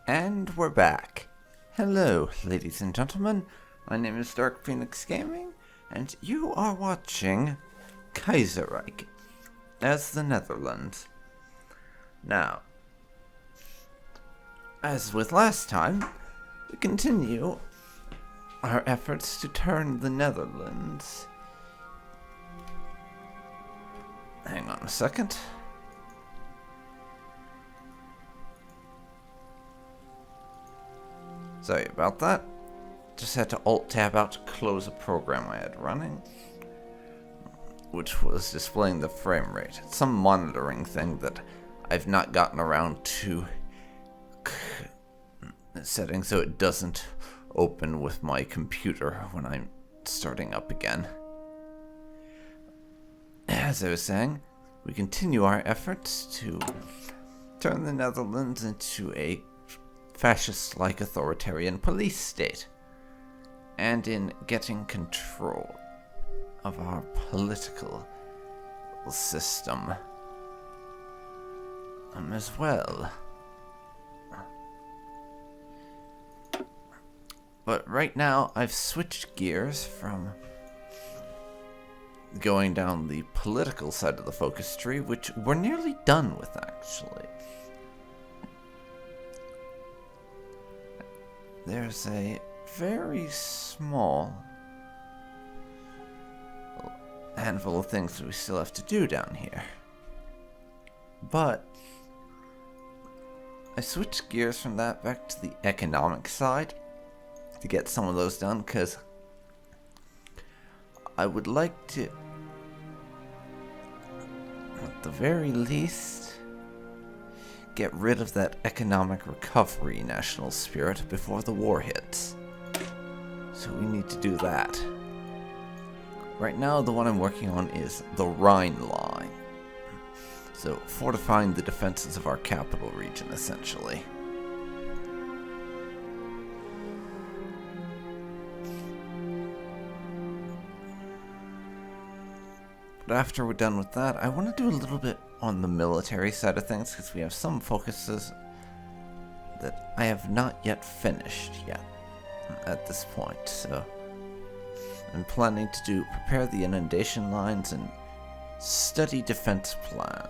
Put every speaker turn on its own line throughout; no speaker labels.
And we're back. Hello, ladies and gentlemen. My name is Dark Phoenix Gaming, and you are watching Kaiserreich as the Netherlands. Now, as with last time, we continue our efforts to turn the Netherlands. Hang on a second. Sorry about that. Just had to Alt-Tab out to close a program I had running, which was displaying the frame rate. It's some monitoring thing that I've not gotten around to setting so it doesn't open with my computer when I'm starting up again. As I was saying, we continue our efforts to turn the Netherlands into a fascist-like authoritarian police state, and in getting control of our political system as well. But right now, I've switched gears from going down the political side of the focus tree, which we're nearly done with, actually. There's a very small handful of things that we still have to do down here. But I switched gears from that back to the economic side to get some of those done, because I would like to, at the very least, get rid of that economic recovery national spirit before the war hits. So we need to do that. Right now, the one I'm working on is the Rhine line. So, fortifying the defenses of our capital region, essentially. But after we're done with that, I want to do a little bit on the military side of things, because we have some focuses that I have not yet finished yet at this point. So I'm planning to prepare the inundation lines and study defense plan,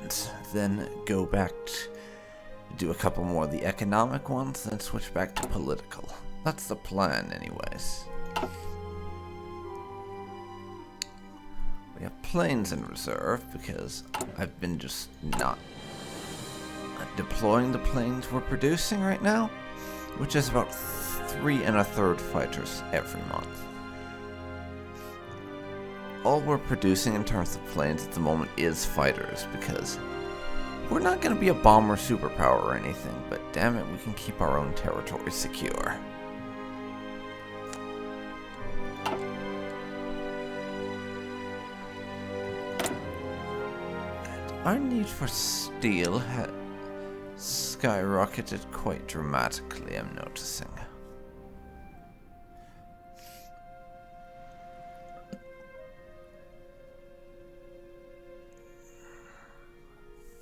and then go back to do a couple more of the economic ones, then switch back to political. That's the plan, anyways. We have planes in reserve because I've been just not deploying the planes we're producing right now, which is about 3 1/3 fighters every month. All we're producing in terms of planes at the moment is fighters, because we're not going to be a bomber superpower or anything, but damn it, we can keep our own territory secure. Our need for steel had skyrocketed quite dramatically, I'm noticing.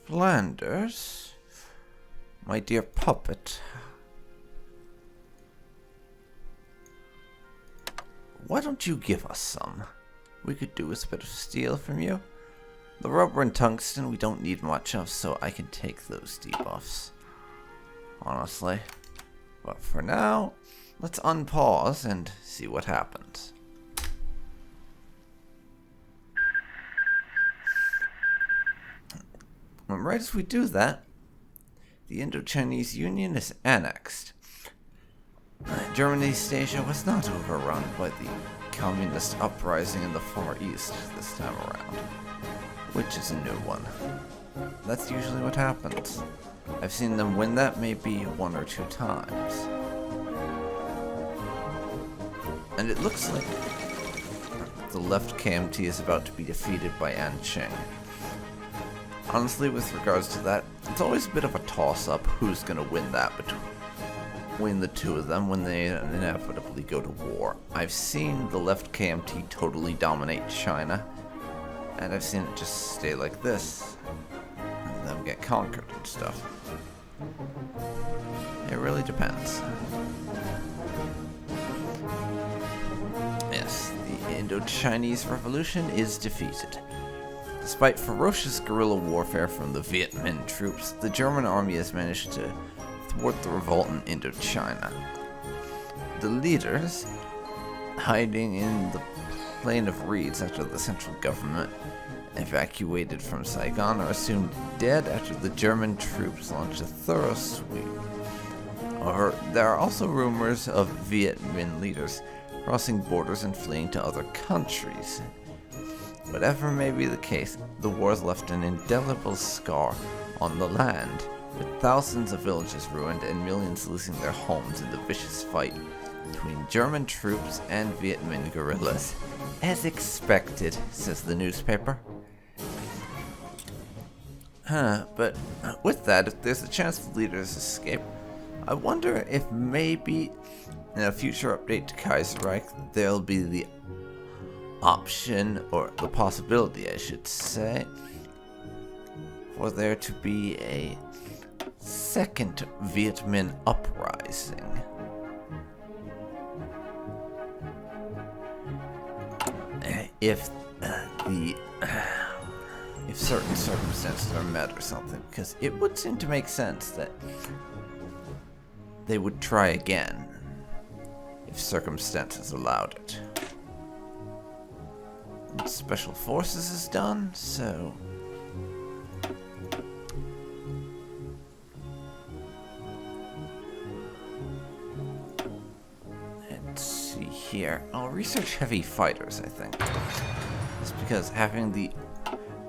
Flanders, my dear puppet, why don't you give us some? We could do with a bit of steel from you. The rubber and tungsten we don't need much of, so I can take those debuffs, honestly. But for now, let's unpause and see what happens. And right as we do that, the Indo-Chinese Union is annexed. German East Asia was not overrun by the communist uprising in the Far East this time around, which is a new one. That's usually what happens. I've seen them win that maybe 1 or 2 times. And it looks like the left KMT is about to be defeated by Anqing. Honestly, with regards to that, it's always a bit of a toss-up who's going to win that between the two of them when they inevitably go to war. I've seen the left KMT totally dominate China, and I've seen it just stay like this, and them get conquered and stuff. It really depends. Yes, the Indo-Chinese Revolution is defeated. Despite ferocious guerrilla warfare from the Viet Minh troops, the German army has managed to thwart the revolt in Indochina. The leaders, hiding in the plain of reeds after the central government evacuated from Saigon, are assumed dead after the German troops launched a thorough sweep. Or there are also rumors of Viet Minh leaders crossing borders and fleeing to other countries. Whatever may be the case, the war has left an indelible scar on the land, with thousands of villages ruined and millions losing their homes in the vicious fight between German troops and Viet Minh guerrillas. As expected, says the newspaper. But with that, if there's a chance the leaders escape, I wonder if maybe in a future update to Kaiserreich, there'll be the option, or the possibility I should say, for there to be a second Viet Minh uprising. If certain circumstances are met or something, because it would seem to make sense that they would try again if circumstances allowed it. And Special Forces is done, so let's see here. I'll research heavy fighters, I think. Just because having the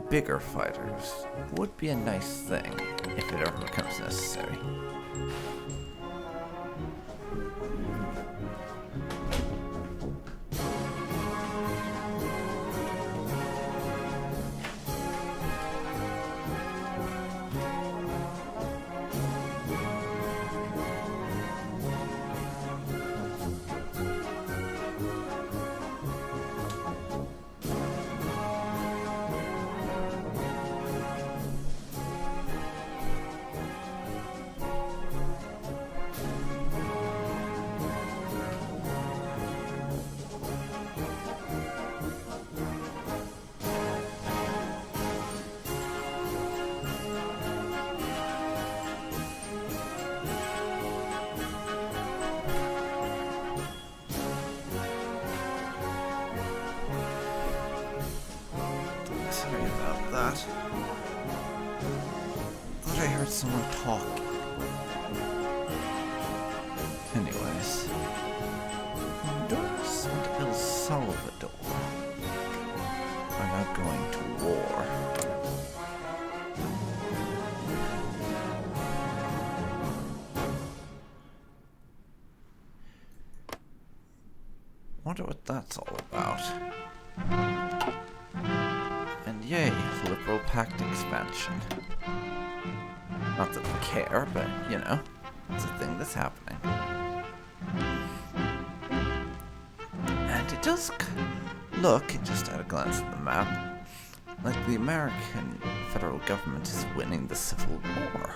bigger fighters would be a nice thing if it ever becomes necessary. Thought I heard someone talking. Anyways, Honduras and El Salvador are now going to war. Wonder what that's all about. And yay, liberal pact expansion. Not that we care, but, you know, it's a thing that's happening. And it does look, just at a glance at the map, like the American federal government is winning the Civil War.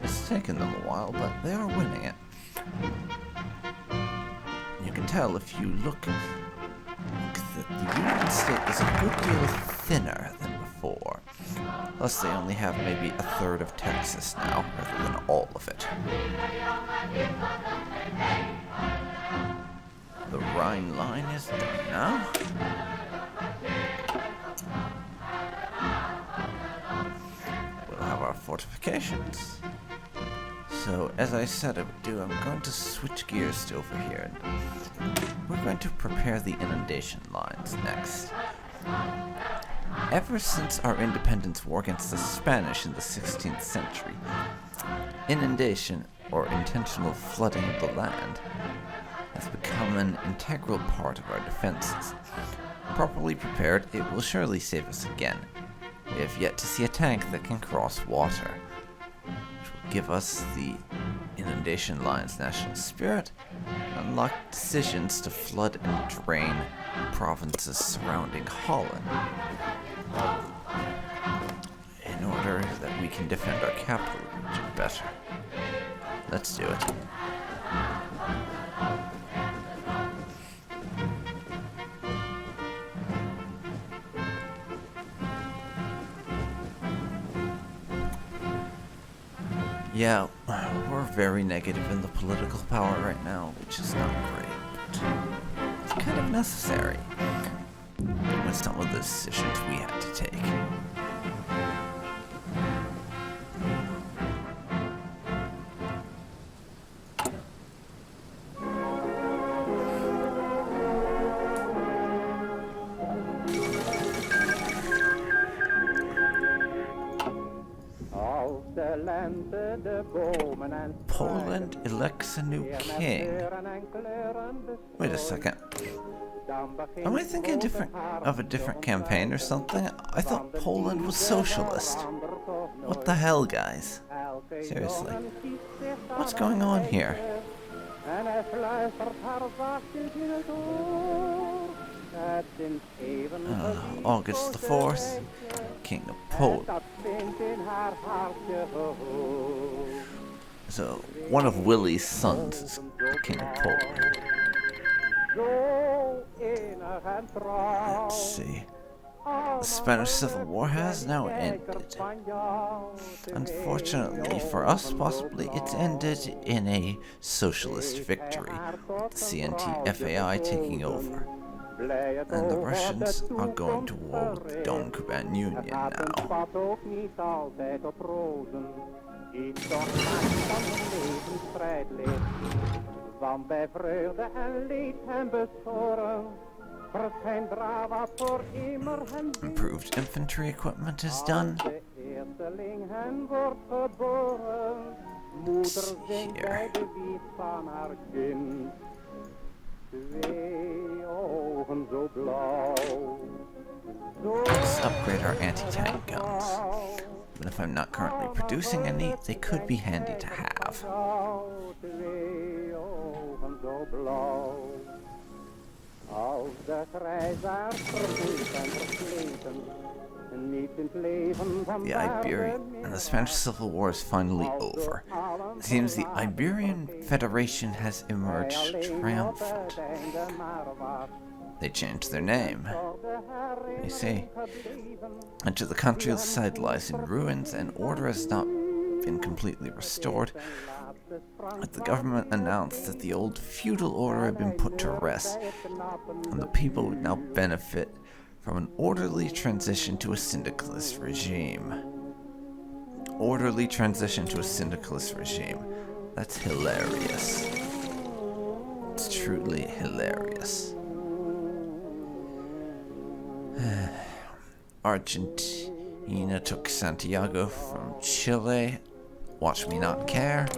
It's taken them a while, but they are winning it. You can tell if you look that the Union State is a good deal thinner than before. Plus, they only have maybe a third of Texas now, rather than all of it. The Rhine line is done now. We'll have our fortifications. So, as I said I would do, I'm going to switch gears to over here. We're going to prepare the inundation lines next. Ever since our independence war against the Spanish in the 16th century, inundation, or intentional flooding of the land, has become an integral part of our defenses. Properly prepared, it will surely save us again. We have yet to see a tank that can cross water, which will give us the inundation line's national spirit and unlock decisions to flood and drain provinces surrounding Holland. that we can defend our capital region better. Let's do it. Yeah, we're very negative in the political power right now, which is not great, but it's kind of necessary with some of the decisions we had to take. Poland elects a new king. Wait a second. Am I thinking of a different campaign or something? I thought Poland was socialist. What the hell, guys? Seriously. What's going on here? August the 4th, King of Poland. So, one of Willie's sons is King of Poland. Let's see. The Spanish Civil War has now ended. Unfortunately for us, possibly, it's ended in a socialist victory, with the CNT-FAI taking over. And the Russians are going to war with the Don-Kuban Union now. Improved infantry equipment is done. Let's see here. Let's upgrade our anti-tank guns. Even if I'm not currently producing any, they could be handy to have. The Iberian and the Spanish Civil War is finally over. It seems the Iberian Federation has emerged triumphant. They changed their name. You see. And to the countryside lies in ruins, and order has not been completely restored. The government announced that the old feudal order had been put to rest, and the people would now benefit from an orderly transition to a syndicalist regime. Orderly transition to a syndicalist regime. That's hilarious. It's truly hilarious. Argentina took Santiago from Chile. Watch me not care.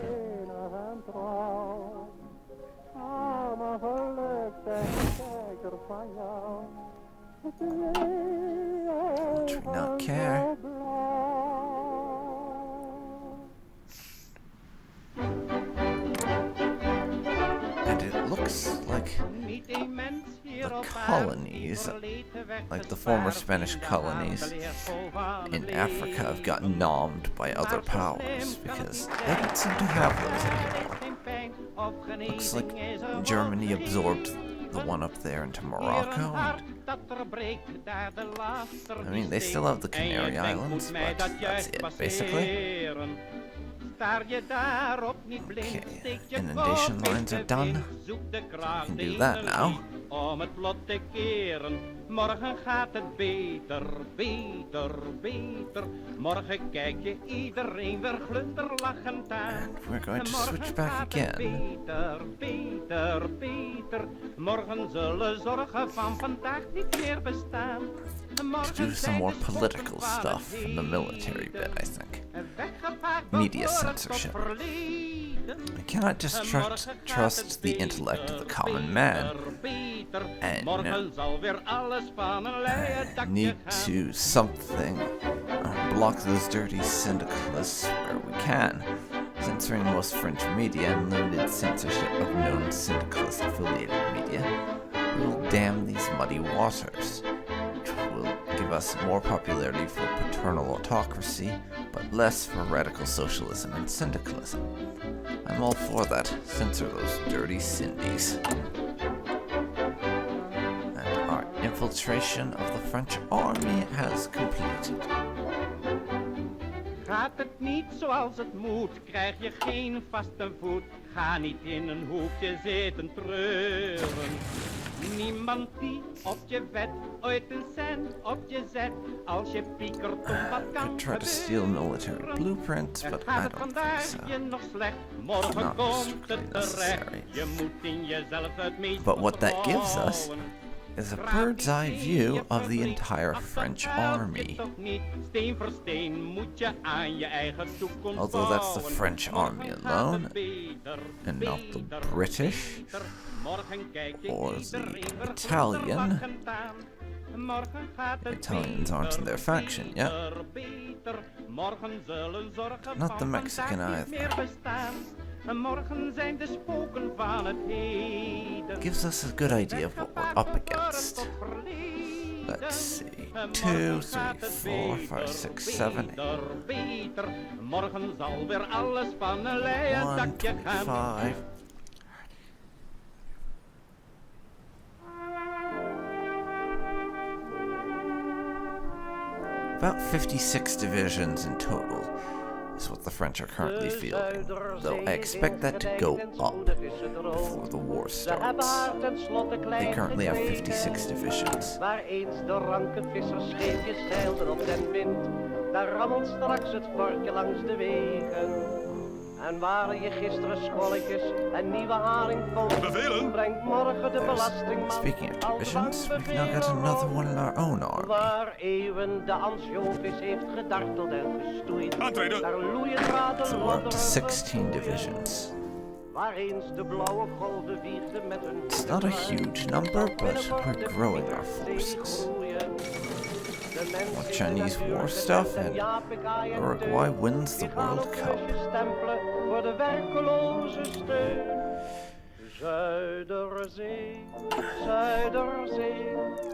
Watch me not care. And it looks like the colonies, like the former Spanish colonies in Africa, have gotten nommed by other powers because they don't seem to have those anymore. Looks like Germany absorbed the one up there into Morocco. I mean, they still have the Canary Islands, but that's it, basically. Okay, inundation lines are done. We can do that now. Om het vlot te keren, morgen gaat het beter, beter, beter. Morgen kijk je iedereen weer glunderlachend aan. And we're going to switch back again. Beter, beter, beter. Morgen zullen zorgen van vandaag niet meer bestaan. To do some more political stuff from the military bit, I think. Media censorship. I cannot just trust the intellect of the common man, and I need to block those dirty syndicalists where we can, censoring most French media and limited censorship of known syndicalist-affiliated media will dam these muddy waters, which will give us more popularity for paternal autocracy, but less for radical socialism and syndicalism. I'm all for that. Censor those dirty Cindies. And our infiltration of the French army has completed.
Gaat het niet zoals het moet, krijg je geen vaste voet. Ga niet in een hoekje zitten treuren. Niemand die op je vet ooit een cent op je zet. Als je piekert om wat kan
could try to steal military blueprints, but I don't think so.
Je nog slecht, morgen
Not
komt het
necessary.
terecht. Je moet in jezelf het meest
But what that gives us
vertrouwen.
is a bird's eye view of the entire French army. Although that's the French army alone, and not the British, or the Italian. The Italians aren't in their faction yet. Not the Mexican either. Gives us a good idea of what we're up against. Let's see. 2, 3, 4, 5, 6, 7, 8. 125. About 56 divisions in total is what the French are currently fielding, though I expect that to go up before the war starts. They currently have 56 divisions.
Waar eens de ranke vissersscheepjes zeilden op den wind, daar rammelt straks het vorkje langs de wegen. En waar je gisteren scholletjes en nieuwe haring vond, brengt morgen de belastingman.
Speaking of divisions, we've now got another one in our own army.
Waar eeuwen de ansjovis heeft gedarteld en gestoeid, daar loeien draden
So we're up to 16 divisions.
Waar eens de blauwe golven wiegden met hun...
It's not a huge number, but we're growing our forces. More Chinese war stuff, and Uruguay wins the World Cup.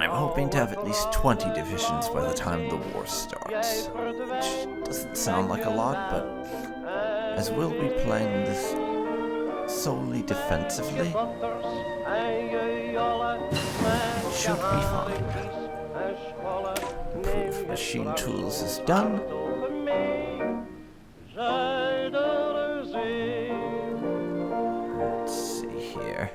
I'm hoping to have at least 20 divisions by the time the war starts, which doesn't sound like a lot, but as we'll be playing this solely defensively, it should be fine. Improved machine tools is done. Let's see here.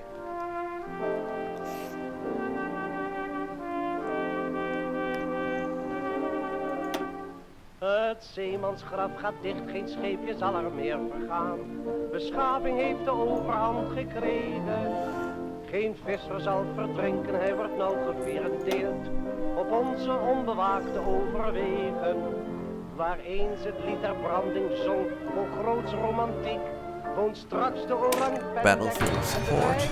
Het zeemansgraf gaat dicht, geen scheepje zal er meer vergaan. Beschaving heeft de overhand gekregen. Geen visser zal verdrinken, hij wordt nou gevirendeeld op onze onbewaakte overwegen. Waar eens het lied der branding zong, vol groots romantiek, woont straks de orang.
Battlefield support.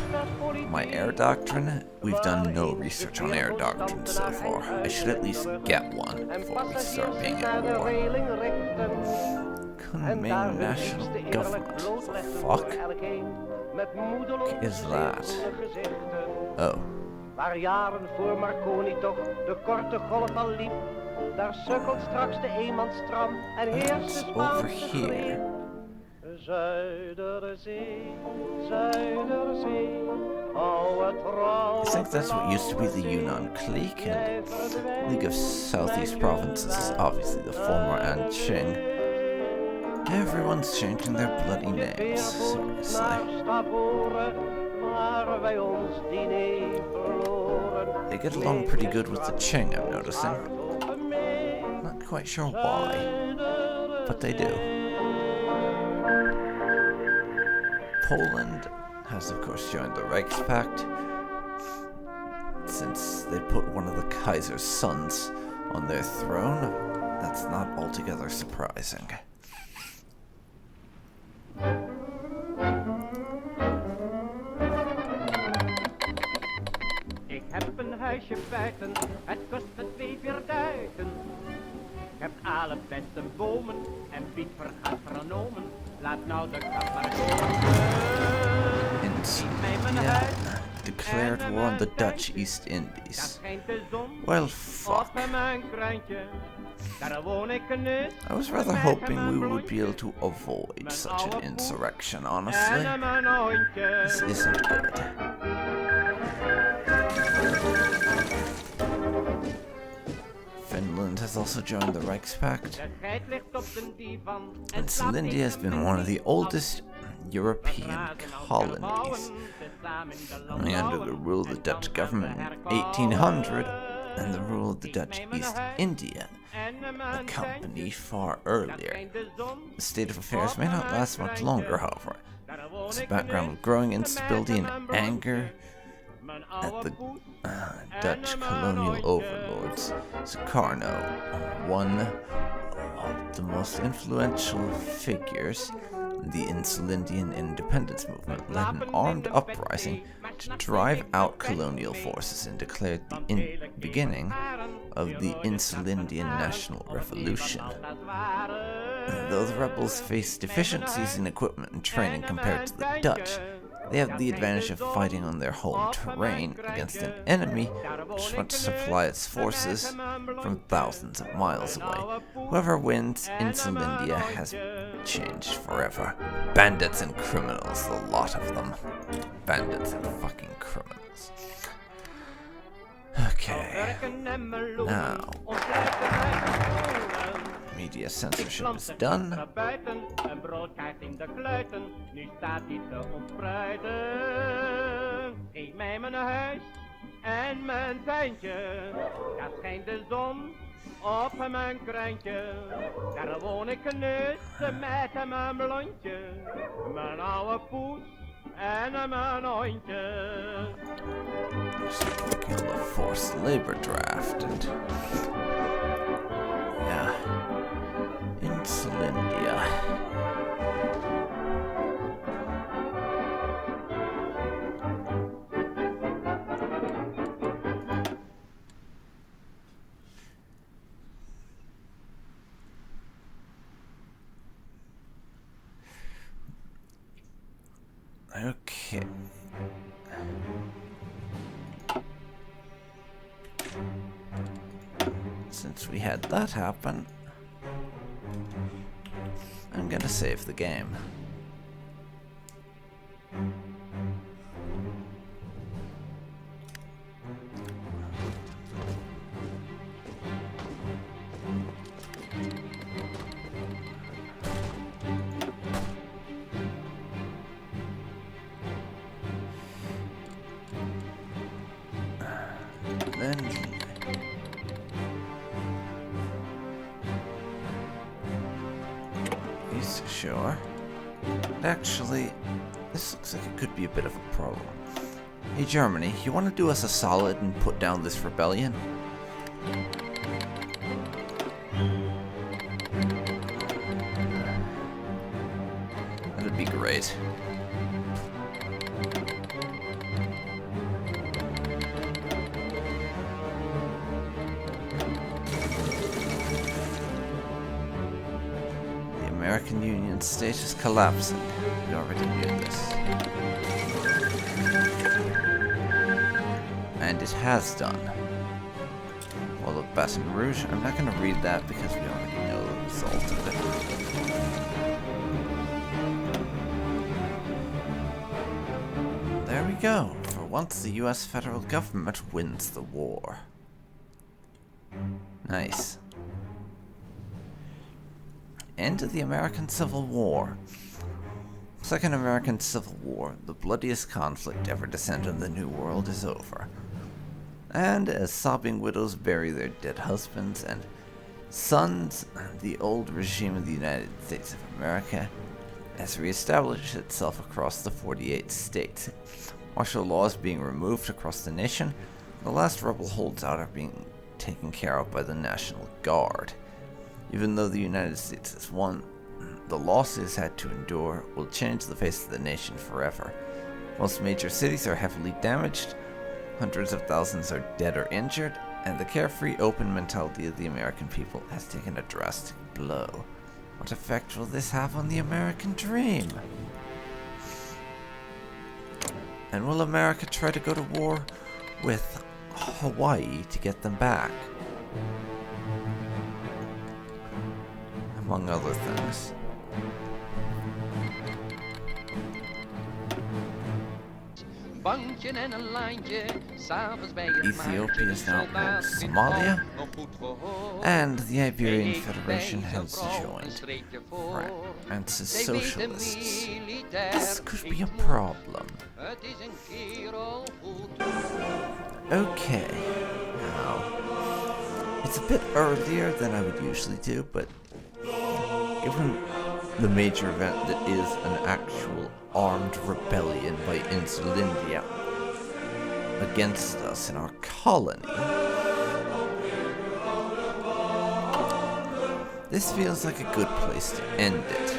My air doctrine. We've done no research on air doctrine so far. I should at least get one before we start being at war. Kunming National Government. The fuck is that? Oh.
Waar jaren voor Marconi toch de korte golf al liep, daar sukkelt straks de eenmansstram en heerst de Spaanse greep. Zuiderzee, Zuiderzee, oh het
I think that's what used to be the Yunnan clique, and League of Southeast Provinces is obviously the former Anqing. Everyone's changing their bloody names, seriously. They get along pretty good with the Qing, I'm noticing. Not quite sure why, but they do. Poland has of course joined the Reichspakt, since they put one of the Kaiser's sons on their throne. That's not altogether surprising.
Ik heb een huisje buiten, het kost me 2-4 duiten. Ik heb alle beste bomen en Piet vergaat vernomen. Laat nou de kap maar komen. Zie mij mijn huis,
declared war on the Dutch East Indies. Well, fuck. I was rather hoping we would be able to avoid such an insurrection, honestly. This isn't good. Finland has also joined the Reichspakt, and Insulindia has been one of the oldest European colonies, coming under the rule of the Dutch government in 1800 and the rule of the Dutch East India Company far earlier. The state of affairs may not last much longer, however. It's a background of growing instability and anger at the Dutch colonial overlords. Sukarno, one of the most influential figures in the Insulindian independence movement, led an armed uprising to drive out colonial forces and declared the beginning of the Insulindian National Revolution. Though the rebels face deficiencies in equipment and training compared to the Dutch, they have the advantage of fighting on their home terrain against an enemy which wants to supply its forces from thousands of miles away. Whoever wins, Insulindia has changed forever. Bandits and criminals, the lot of them. Bandits and fucking criminals. Okay. Now, media censorship is done.
Geef mij mijn huis en mijn tuintje. Daar schijnt de zon op mijn krantje. Daar woon ik nussen met mijn blondje. Mijn oude poes en mijn hondje.
Looking at the forced labor draft and yeah, Insulindia. Okay. Since we had that happen, I'm gonna save the game. Then sure. Actually, this looks like it could be a bit of a problem. Hey Germany, you want to do us a solid and put down this rebellion? That'd be great. American Union state is collapsing. We already knew this. And it has done. Fall of Baton Rouge. I'm not going to read that because we already know the result of it. There we go. For once, the US federal government wins the war. Nice. End of the American Civil War. Second American Civil War, the bloodiest conflict ever to send in the New World, is over. And as sobbing widows bury their dead husbands and sons, the old regime of the United States of America has reestablished itself across the 48 states. Martial law is being removed across the nation. The last rebel holdouts are being taken care of by the National Guard. Even though the United States has won, the losses had to endure will change the face of the nation forever. Most major cities are heavily damaged, hundreds of thousands are dead or injured, and the carefree, open mentality of the American people has taken a drastic blow. What effect will this have on the American dream? And will America try to go to war with Hawaii to get them back? Among other things.
Bankje en een lijntje, s'avonds bij het
Ethiopia is now called Somalia, and the Iberian Federation has joined. Right. And to socialists, this could be a problem. Okay, now, it's a bit earlier than I would usually do, but given the major event that is an actual armed rebellion by Insulindia against us in our colony, this feels like a good place to end it.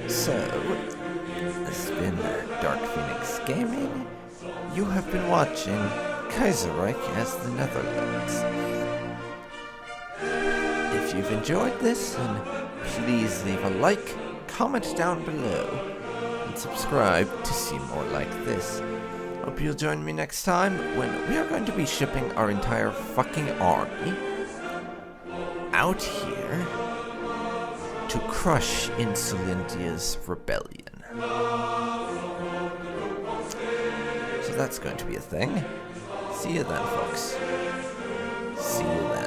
So, this has been Dark Phoenix Gaming. You have been watching Kaiserreich as the Netherlands. If you've enjoyed this, then please leave a like, comment down below, and subscribe to see more like this. Hope you'll join me next time when we are going to be shipping our entire fucking army out here to crush Insulindia's rebellion. So that's going to be a thing. See you then, folks. See you then.